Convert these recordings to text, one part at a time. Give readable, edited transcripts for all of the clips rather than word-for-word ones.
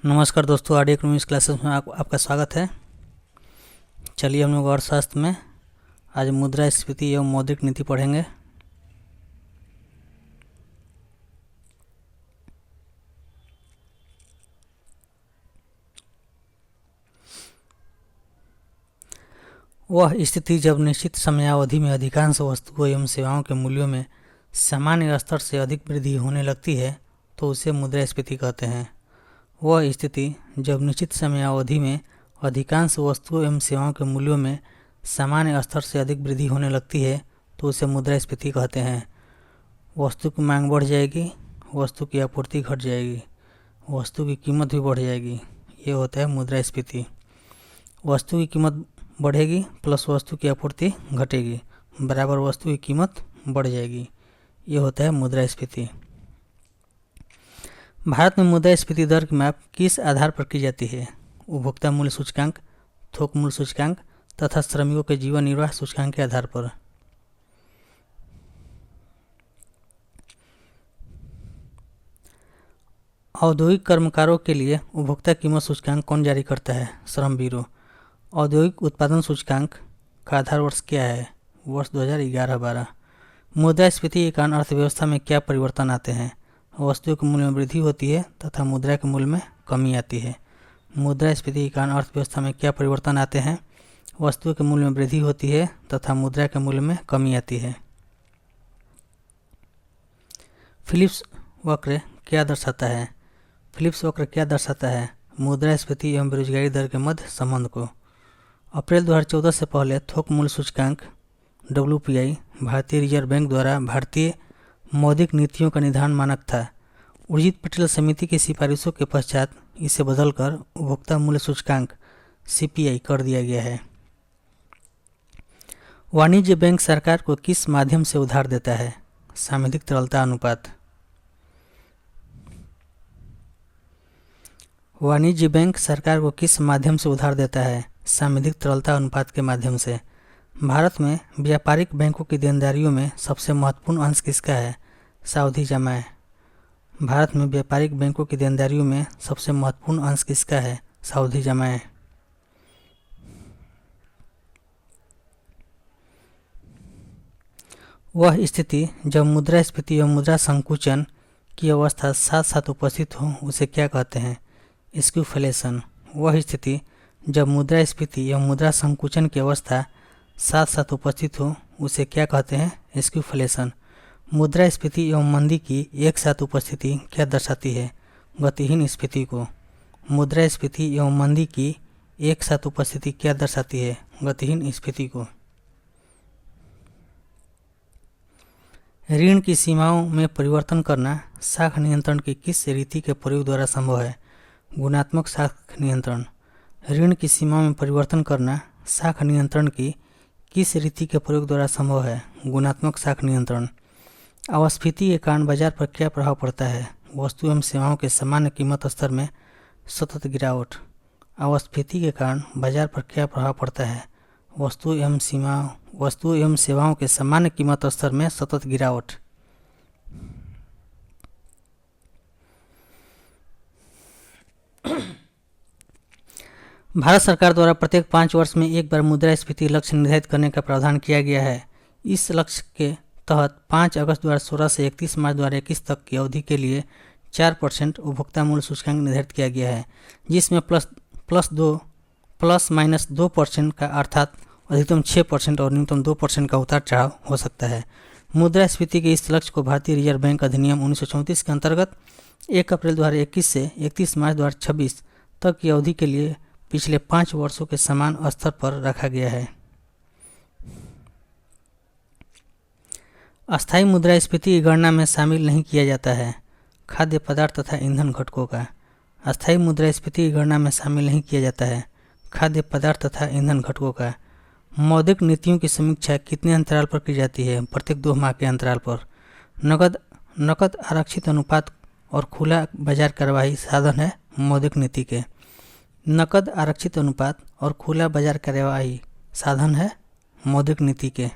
नमस्कार दोस्तों, R D economics classes में आपका स्वागत है। चलिए हम लोग अर्थशास्त्र में आज मुद्रास्फीति एवं मौद्रिक नीति पढ़ेंगे। वह स्थिति जब निश्चित समयावधि में अधिकांश वस्तुओं एवं सेवाओं के मूल्यों में सामान्य स्तर से अधिक वृद्धि होने लगती है तो उसे मुद्रास्फीति कहते हैं। वह स्थिति जब निश्चित समयावधि में अधिकांश वस्तुओं एवं सेवाओं के मूल्यों में सामान्य स्तर से अधिक वृद्धि होने लगती है तो उसे मुद्रास्फीति कहते हैं। वस्तु की मांग बढ़ जाएगी, वस्तु की आपूर्ति घट जाएगी, वस्तु की कीमत भी बढ़ जाएगी, ये होता है मुद्रास्फीति। वस्तु की कीमत बढ़ेगी प्लस वस्तु की आपूर्ति घटेगी बराबर वस्तु की कीमत बढ़ जाएगी, ये होता है मुद्रास्फीति। भारत में मुद्रास्फीति दर की माप किस आधार पर की जाती है? उपभोक्ता मूल्य सूचकांक, थोक मूल्य सूचकांक तथा श्रमिकों के जीवन निर्वाह सूचकांक के आधार पर। औद्योगिक कर्मकारों के लिए उपभोक्ता कीमत सूचकांक कौन जारी करता है? श्रम ब्यूरो। औद्योगिक उत्पादन सूचकांक का आधार वर्ष क्या है? वर्ष 2011-12। मुद्रास्फीति के कारण अर्थव्यवस्था में क्या परिवर्तन आते हैं? वस्तुओं के मूल्य में वृद्धि होती है तथा मुद्रा के मूल्य में कमी आती है। मुद्रास्फीति के कारण अर्थव्यवस्था में क्या परिवर्तन आते हैं? वस्तुओं के मूल्य में वृद्धि होती है तथा मुद्रा के मूल्य में कमी आती है। फिलिप्स वक्र क्या दर्शाता है? फिलिप्स वक्र क्या दर्शाता है? मुद्रास्फीति एवं बेरोजगारी दर के मध्य संबंध को। अप्रैल 2014 से पहले थोक मूल्य सूचकांक WPI भारतीय रिजर्व बैंक द्वारा भारतीय मौद्रिक नीतियों का निर्धारण मानक था। उर्जित पटेल समिति की सिफारिशों के पश्चात इसे बदलकर उपभोक्ता मूल्य सूचकांक CPI कर दिया गया है। वाणिज्य बैंक सरकार को किस माध्यम से उधार देता है? सामूहिक तरलता अनुपात। वाणिज्य बैंक सरकार को किस माध्यम से उधार देता है? सामूहिक तरलता अनुपात के माध्यम से। भारत में व्यापारिक बैंकों की देनदारियों में सबसे महत्वपूर्ण अंश किसका है? सावधि जमा। भारत में व्यापारिक बैंकों की देनदारियों में सबसे महत्वपूर्ण अंश किसका है? सावधि जमा। वह स्थिति जब मुद्रास्फीति एवं मुद्रा संकुचन की अवस्था साथ साथ उपस्थित हो उसे क्या कहते हैं? स्क्यूफ्लेशन। वह स्थिति जब मुद्रास्फीति एवं मुद्रा संकुचन की अवस्था साथ साथ उपस्थित हो उसे क्या कहते हैं? स्क्यूफ्लेशन। मुद्रास्फीति एवं मंदी की एक साथ उपस्थिति क्या दर्शाती है? गतिहीन स्फीति को। मुद्रास्फीति एवं मंदी की एक साथ उपस्थिति क्या दर्शाती है? गतिहीन स्फीति को। ऋण की सीमाओं में परिवर्तन करना साख नियंत्रण की किस रीति के प्रयोग द्वारा संभव है? गुणात्मक साख नियंत्रण। ऋण की सीमाओं में परिवर्तन करना साख नियंत्रण की किस रीति के प्रयोग द्वारा संभव है? गुणात्मक साख नियंत्रण। अपस्फीति के कारण बाजार पर क्या प्रभाव पड़ता है? वस्तु एवं सेवाओं के सामान्य कीमत स्तर में सतत गिरावट। अपस्फीति के कारण बाजार पर क्या प्रभाव पड़ता है? वस्तु एवं सेवाओं के सामान्य कीमत स्तर में सतत गिरावट। भारत सरकार द्वारा प्रत्येक 5 वर्ष में एक बार मुद्रास्फीति लक्ष्य निर्धारित करने का प्रावधान किया गया है। इस लक्ष्य के तहत 5 अगस्त 2016 से 31 मार्च 2021 तक की अवधि के लिए 4% उपभोक्ता मूल्य सूचकांक निर्धारित किया गया है, जिसमें +2% का अर्थात अधिकतम 6% और न्यूनतम 2% का उतार चढ़ाव हो सकता है। मुद्रास्फीति के इस लक्ष्य को भारतीय रिजर्व बैंक अधिनियम 1934 के अंतर्गत 1 अप्रैल 2021 से 31 मार्च 2026 तक की अवधि के लिए पिछले 5 वर्षों के समान स्तर पर रखा गया है। अस्थायी मुद्रास्फीति की गणना में शामिल नहीं किया जाता है खाद्य पदार्थ तथा ईंधन घटकों का। अस्थायी मुद्रास्फीति की गणना में शामिल नहीं किया जाता है खाद्य पदार्थ तथा ईंधन घटकों का। मौद्रिक नीतियों की समीक्षा कितने अंतराल पर की जाती है? प्रत्येक 2 माह के अंतराल पर। नकद आरक्षित अनुपात और खुला बाजार कार्यवाही साधन है मौद्रिक नीति के। नकद आरक्षित अनुपात और खुला बाजार कार्यवाही साधन है मौद्रिक नीति के।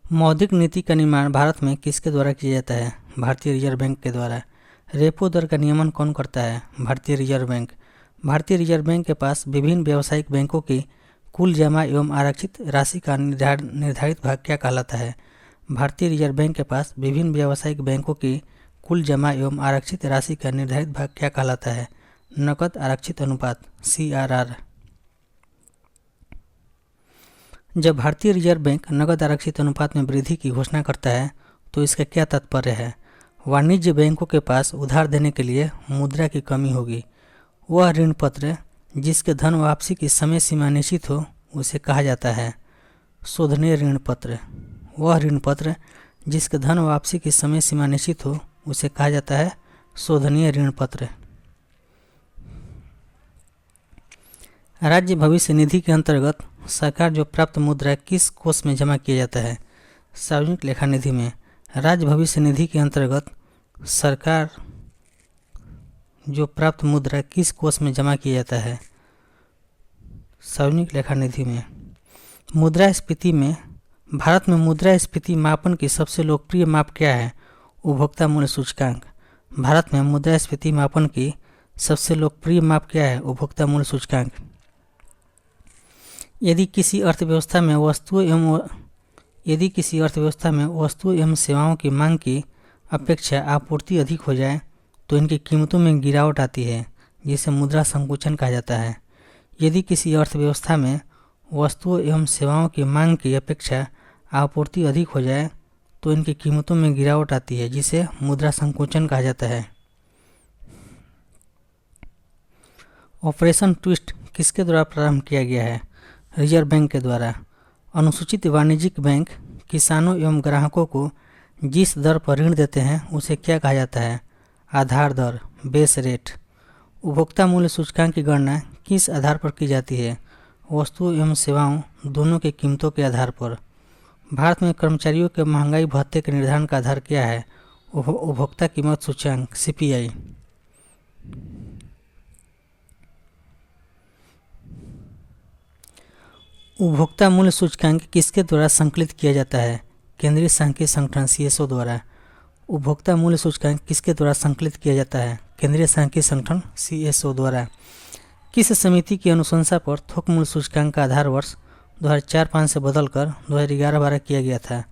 मौद्रिक नीति का निर्माण भारत में किसके द्वारा किया जाता है? भारतीय रिजर्व बैंक के द्वारा। रेपो दर का नियमन कौन करता है? भारतीय रिजर्व बैंक। भारतीय रिजर्व बैंक के पास विभिन्न व्यावसायिक बैंकों की कुल जमा एवं आरक्षित राशि का निर्धारित भाग क्या कहलाता है? भारतीय रिजर्व बैंक के पास विभिन्न व्यावसायिक बैंकों की कुल जमा एवं आरक्षित राशि का निर्धारित भाग क्या कहलाता है? नकद आरक्षित अनुपात, CRR। जब भारतीय रिजर्व बैंक नकद आरक्षित अनुपात में वृद्धि की घोषणा करता है तो इसका क्या तात्पर्य है? वाणिज्य बैंकों के पास उधार देने के लिए मुद्रा की कमी होगी। वह ऋण पत्र जिसके धन वापसी की समय सीमा निश्चित हो उसे कहा जाता है शोधनीय ऋण पत्र। वह ऋण पत्र जिसके धन वापसी की समय सीमा निश्चित हो उसे कहा जाता है शोधनीय ऋण पत्र। राज्य भविष्य निधि के अंतर्गत सरकार जो प्राप्त मुद्रा किस कोष में जमा किया जाता है? सार्वजनिक लेखा निधि में। राज्य भविष्य निधि के अंतर्गत सरकार जो प्राप्त मुद्रा किस कोष में जमा किया जाता है? सार्वजनिक लेखा निधि में। मुद्रास्फीति में भारत में मुद्रास्फीति मापन की सबसे लोकप्रिय माप क्या है? उपभोक्ता मूल्य सूचकांक। भारत में मुद्रास्फीति मापन की सबसे लोकप्रिय माप क्या है? उपभोक्ता मूल्य सूचकांक। यदि किसी अर्थव्यवस्था में वस्तु एवं सेवाओं की मांग की अपेक्षा आपूर्ति अधिक हो जाए तो इनकी कीमतों में गिरावट आती है, जिसे मुद्रा संकुचन कहा जाता है। यदि किसी अर्थव्यवस्था में वस्तुओं एवं सेवाओं की मांग की अपेक्षा आपूर्ति अधिक हो जाए तो इनकी कीमतों में गिरावट आती है, जिसे मुद्रा संकुचन कहा जाता है। ऑपरेशन ट्विस्ट किसके द्वारा प्रारंभ किया गया है? रिजर्व बैंक के द्वारा। अनुसूचित वाणिज्यिक बैंक किसानों एवं ग्राहकों को जिस दर पर ऋण देते हैं उसे क्या कहा जाता है? आधार दर, बेस रेट। उपभोक्ता मूल्य सूचकांक की गणना किस आधार पर की जाती है? वस्तुओं एवं सेवाओं दोनों की कीमतों के आधार पर। भारत में कर्मचारियों के महंगाई भत्ते के निर्धारण का आधार क्या है? उपभोक्ता कीमत सूचकांक, CPI। उपभोक्ता मूल्य सूचकांक किसके द्वारा संकलित किया जाता है? केंद्रीय सांख्यिकी संगठन CSO द्वारा। उपभोक्ता मूल्य सूचकांक किसके द्वारा संकलित किया जाता है? केंद्रीय सांख्यिकी संगठन CSO द्वारा। किस समिति की अनुशंसा पर थोक मूल्य सूचकांक का आधार वर्ष 2004-05 से बदलकर 2011-12 किया गया था?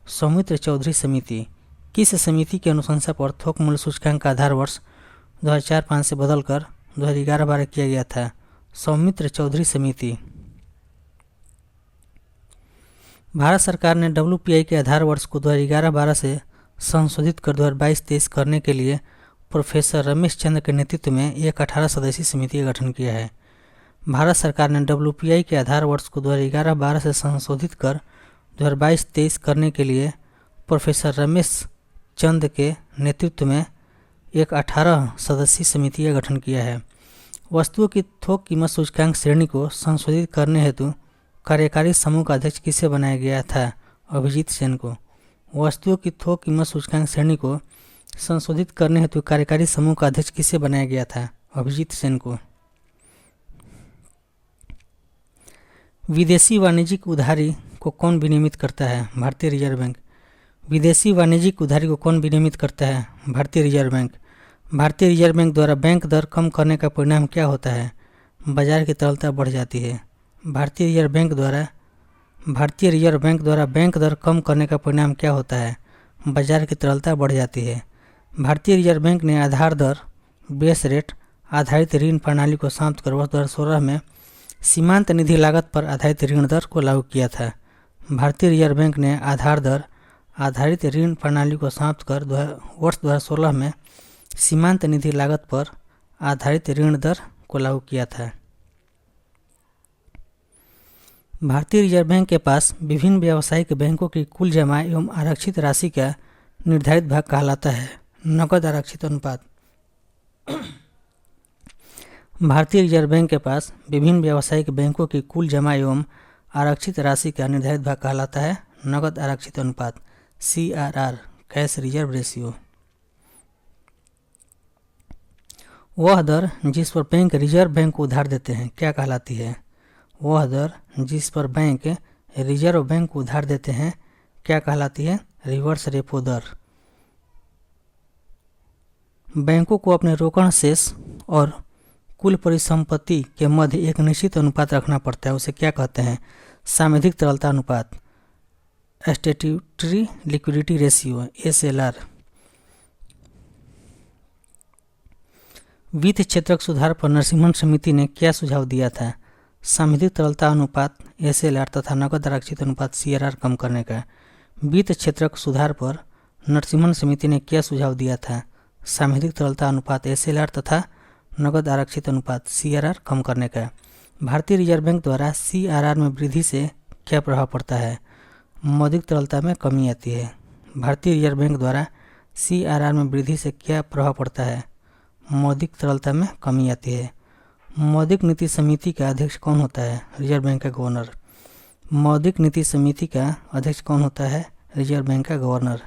सौमित्र चौधरी समिति। किस समिति की अनुशंसा पर थोक मूल्य सूचकांक का आधार वर्ष 2004-05 से बदलकर 2011-12 किया गया था? सौमित्र चौधरी समिति। भारत सरकार ने WPI के आधार वर्ष को 2011-12 से संशोधित कर 2022-23 करने के लिए प्रोफेसर रमेश चंद्र के नेतृत्व में एक 18 सदस्यीय समिति का गठन किया है। भारत सरकार ने WPI के आधार वर्ष को 2011-12 से संशोधित कर 2022-23 करने के लिए प्रोफेसर रमेश चंद्र के नेतृत्व में एक 18 सदस्यीय समिति का गठन किया है। वस्तुओं की थोक कीमत सूचकांक श्रेणी को संशोधित करने हेतु कार्यकारी समूह का अध्यक्ष किसे बनाया गया था? अभिजीत सेन को। वस्तुओं की थोक कीमत सूचकांक श्रेणी को संशोधित करने हेतु कार्यकारी समूह का अध्यक्ष किसे बनाया गया था? अभिजीत सेन को। विदेशी वाणिज्यिक उधारी को कौन विनियमित करता है? भारतीय रिजर्व बैंक। विदेशी वाणिज्यिक उधारी को कौन विनियमित करता है? भारतीय रिजर्व बैंक। भारतीय रिजर्व बैंक द्वारा बैंक दर कम करने का परिणाम क्या होता है? बाजार की तरलता बढ़ जाती है। भारतीय रिजर्व बैंक द्वारा बैंक दर कम करने का परिणाम क्या होता है? बाजार की तरलता बढ़ जाती है। भारतीय रिजर्व बैंक ने आधार दर, बेस रेट आधारित ऋण प्रणाली को समाप्त कर वर्ष 2016 में सीमांत निधि लागत पर आधारित ऋण दर को लागू किया था। भारतीय रिजर्व बैंक ने आधार दर आधारित ऋण प्रणाली को समाप्त कर वर्ष 2016 में सीमांत निधि लागत पर आधारित ऋण दर को लागू किया था। भारतीय रिजर्व बैंक के पास विभिन्न व्यावसायिक बैंकों की कुल जमा एवं आरक्षित राशि का निर्धारित भाग कहलाता है नकद आरक्षित अनुपात। भारतीय रिजर्व बैंक के पास विभिन्न व्यावसायिक बैंकों की कुल जमा एवं आरक्षित राशि का निर्धारित भाग कहलाता है नकद आरक्षित अनुपात, CRR, कैश रिजर्व रेशियो। वह दर जिस पर बैंक रिजर्व बैंक को उधार देते हैं क्या कहलाती है? वह दर जिस पर बैंक रिजर्व बैंक को उधार देते हैं क्या कहलाती है? रिवर्स रेपो दर। बैंकों को अपने रोकड़ शेष और कुल परिसंपत्ति के मध्य एक निश्चित अनुपात रखना पड़ता है। उसे क्या कहते हैं? सांविधिक तरलता अनुपात, स्टैट्यूटरी लिक्विडिटी रेशियो, SLR। वित्त क्षेत्रक सुधार पर नरसिम्हन समिति ने क्या सुझाव दिया था? सांविधिक तरलता अनुपात SLR तथा नकद आरक्षित अनुपात CRR कम करने का। वित्त क्षेत्रक सुधार पर नरसिम्हन समिति ने क्या सुझाव दिया था? सांविधिक तरलता अनुपात SLR तथा नकद आरक्षित अनुपात CRR कम करने का। भारतीय रिजर्व बैंक द्वारा CRR में वृद्धि से क्या प्रभाव पड़ता है? मौद्रिक तरलता में कमी आती है। भारतीय रिजर्व बैंक द्वारा CRR में वृद्धि से क्या प्रभाव पड़ता है? मौद्रिक तरलता में कमी आती है। मौद्रिक नीति समिति का अध्यक्ष कौन होता है? रिजर्व बैंक का गवर्नर। मौद्रिक नीति समिति का अध्यक्ष कौन होता है? रिजर्व बैंक का गवर्नर।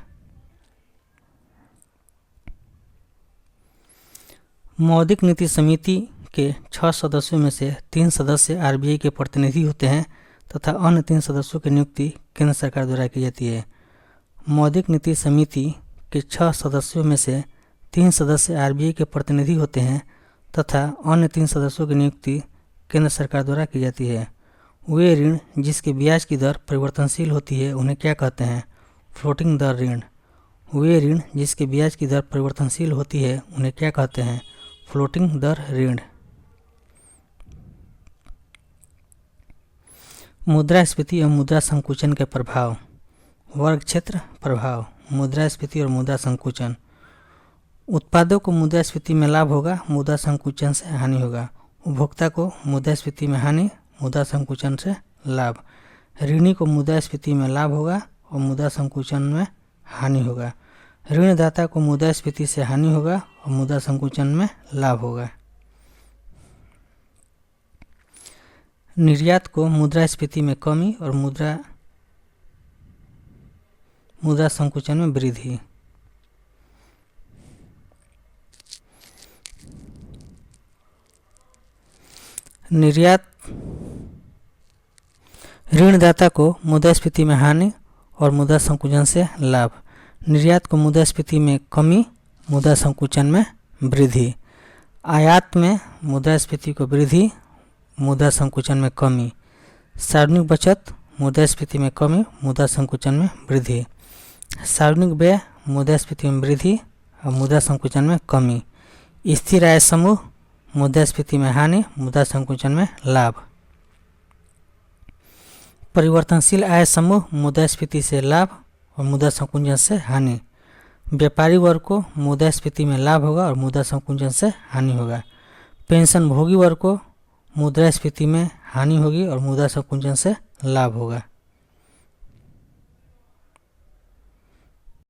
मौद्रिक नीति समिति के 6 सदस्यों में से 3 सदस्य RBI के प्रतिनिधि होते हैं तथा अन्य 3 सदस्यों की नियुक्ति केंद्र सरकार द्वारा की जाती है। मौद्रिक नीति समिति के 6 सदस्यों में से 3 सदस्य RBI के प्रतिनिधि होते हैं तथा अन्य 3 सदस्यों की नियुक्ति केंद्र सरकार द्वारा की जाती है। वे ऋण जिसके ब्याज की दर परिवर्तनशील होती है उन्हें क्या कहते हैं? फ्लोटिंग दर ऋण। वे ऋण जिसके ब्याज की दर परिवर्तनशील होती है उन्हें क्या कहते हैं? फ्लोटिंग दर ऋण। मुद्रास्फीति और मुद्रा संकुचन के प्रभाव। वर्ग क्षेत्र प्रभाव, मुद्रास्फीति और मुद्रा संकुचन। उत्पादों को मुद्रास्फीति में लाभ होगा, मुद्रा संकुचन से हानि होगा। उपभोक्ता को मुद्रास्फीति में हानि, मुद्रा संकुचन से लाभ। ऋणी को मुद्रास्फीति में लाभ होगा और मुद्रा संकुचन में हानि होगा। ऋणदाता को मुद्रास्फीति से हानि होगा और मुद्रा संकुचन में लाभ होगा। निर्यात को मुद्रास्फीति में कमी और मुद्रा संकुचन में वृद्धि। निर्यात ऋणदाता को मुद्रास्फीति में हानि और मुद्रा संकुचन से लाभ। निर्यात को मुद्रास्फीति में कमी, मुद्रा संकुचन में वृद्धि। आयात में मुद्रास्फीति को वृद्धि, मुद्रा संकुचन में कमी। सार्वजनिक बचत मुद्रास्फीति में कमी, मुद्रा संकुचन में वृद्धि। सार्वजनिक व्यय मुद्रास्फीति में वृद्धि और मुद्रा संकुचन में कमी। स्थिर आय समूह मुद्रास्फीति में हानि, मुद्रा संकुचन में लाभ। परिवर्तनशील आय समूह मुद्रास्फीति से लाभ और मुद्रा संकुचन से हानि। व्यापारी वर्ग को मुद्रास्फीति में लाभ होगा और मुद्रा संकुचन से हानि होगा। पेंशन भोगी वर्ग को मुद्रास्फीति में हानि होगी और मुद्रा संकुचन से लाभ होगा।